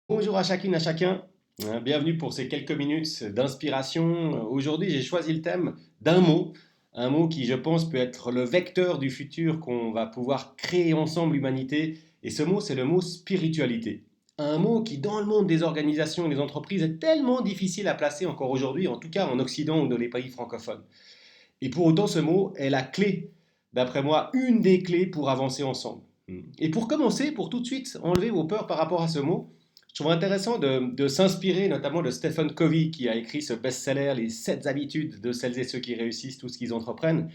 Bonjour à chacune, à chacun. Bienvenue pour ces quelques minutes d'inspiration. Aujourd'hui, j'ai choisi le thème d'un mot, un mot qui, je pense, peut être le vecteur du futur qu'on va pouvoir créer ensemble, l'humanité. Et ce mot, c'est le mot spiritualité. Un mot qui, dans le monde des organisations et des entreprises, est tellement difficile à placer encore aujourd'hui, en tout cas en Occident ou dans les pays francophones. Et pour autant, ce mot est la clé, d'après moi, une des clés pour avancer ensemble. Et pour commencer, pour tout de suite enlever vos peurs par rapport à ce mot, je trouve intéressant de s'inspirer notamment de Stephen Covey qui a écrit ce best-seller, Les 7 habitudes de celles et ceux qui réussissent tout ce qu'ils entreprennent.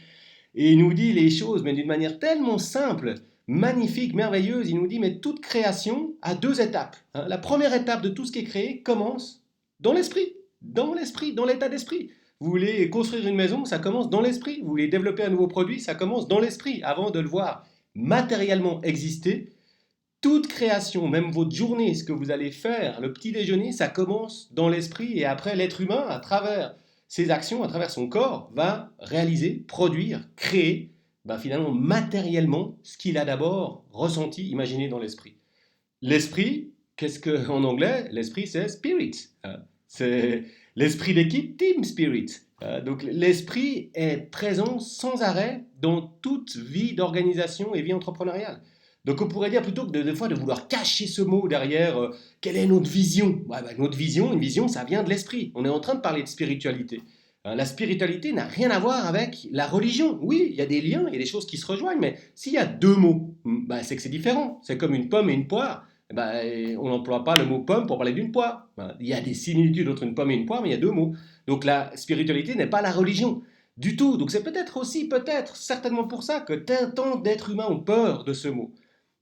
Et il nous dit les choses, mais d'une manière tellement simple, magnifique, merveilleuse. Il nous dit, mais toute création a deux étapes. La première étape de tout ce qui est créé commence dans l'esprit, dans l'état d'esprit. Vous voulez construire une maison, ça commence dans l'esprit. Vous voulez développer un nouveau produit, ça commence dans l'esprit. Avant de le voir matériellement exister, toute création, même votre journée, ce que vous allez faire, le petit déjeuner, ça commence dans l'esprit et après l'être humain, à travers ses actions, à travers son corps, va réaliser, produire, créer, finalement matériellement ce qu'il a d'abord ressenti, imaginé dans l'esprit. L'esprit, qu'est-ce que en anglais? L'esprit, c'est spirit. C'est l'esprit d'équipe, team spirit. Donc l'esprit est présent sans arrêt dans toute vie d'organisation et vie entrepreneuriale. Donc on pourrait dire plutôt que des fois de vouloir cacher ce mot derrière quelle est notre vision. Notre vision, une vision, ça vient de l'esprit. On est en train de parler de spiritualité. La spiritualité n'a rien à voir avec la religion. Oui, il y a des liens, il y a des choses qui se rejoignent, mais s'il y a deux mots, c'est que c'est différent. C'est comme une pomme et une poire. On n'emploie pas le mot pomme pour parler d'une poire. Il y a des similitudes entre une pomme et une poire, mais il y a deux mots. Donc la spiritualité n'est pas la religion du tout. Donc c'est peut-être aussi, peut-être, certainement pour ça que tant d'êtres humains ont peur de ce mot.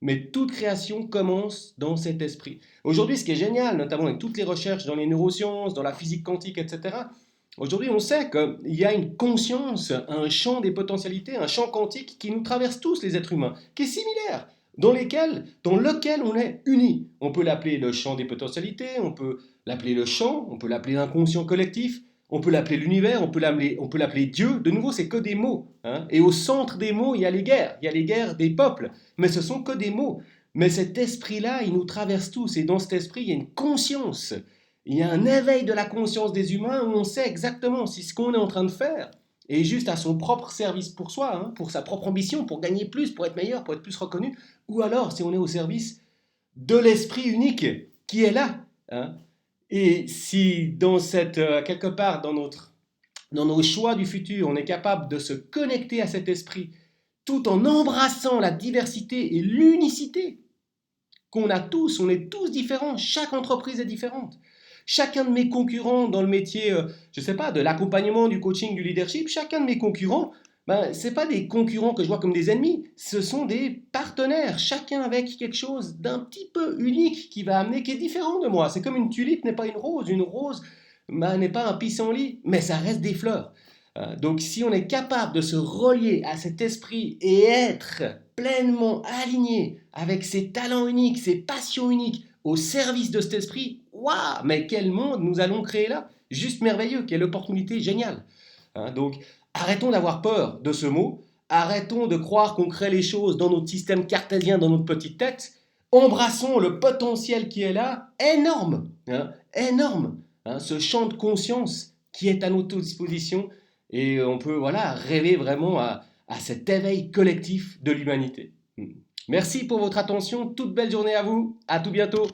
Mais toute création commence dans cet esprit. Aujourd'hui, ce qui est génial, notamment avec toutes les recherches dans les neurosciences, dans la physique quantique, etc., aujourd'hui, on sait qu'il y a une conscience, un champ des potentialités, un champ quantique qui nous traverse tous les êtres humains, qui est similaire, dans lequel on est unis. On peut l'appeler le champ des potentialités, on peut l'appeler le champ, on peut l'appeler l'inconscient collectif, on peut l'appeler l'univers, on peut l'appeler Dieu. De nouveau, c'est que des mots. Et au centre des mots, il y a les guerres des peuples. Mais ce sont que des mots. Mais cet esprit-là, il nous traverse tous. Et dans cet esprit, il y a une conscience. Il y a un éveil de la conscience des humains où on sait exactement si ce qu'on est en train de faire est juste à son propre service pour soi, pour sa propre ambition, pour gagner plus, pour être meilleur, pour être plus reconnu, ou alors si on est au service de l'esprit unique qui est là. Et si dans quelque part dans nos choix du futur, on est capable de se connecter à cet esprit tout en embrassant la diversité et l'unicité qu'on a tous, on est tous différents, chaque entreprise est différente. Chacun de mes concurrents dans le métier, je ne sais pas, de l'accompagnement, du coaching, du leadership, chacun de mes concurrents, ce n'est pas des concurrents que je vois comme des ennemis, ce sont des partenaires, chacun avec quelque chose d'un petit peu unique qui va amener, qui est différent de moi. C'est comme une tulipe n'est pas une rose n'est pas un pissenlit, mais ça reste des fleurs. Donc si on est capable de se relier à cet esprit et être pleinement aligné avec ses talents uniques, ses passions uniques, au service de cet esprit, waouh, mais quel monde nous allons créer là! Juste merveilleux, quelle opportunité géniale. Donc arrêtons d'avoir peur de ce mot, arrêtons de croire qu'on crée les choses dans notre système cartésien, dans notre petite tête, embrassons le potentiel qui est là, énorme, énorme, ce champ de conscience qui est à notre disposition et on peut rêver vraiment à cet éveil collectif de l'humanité. Merci pour votre attention, toute belle journée à vous, à tout bientôt.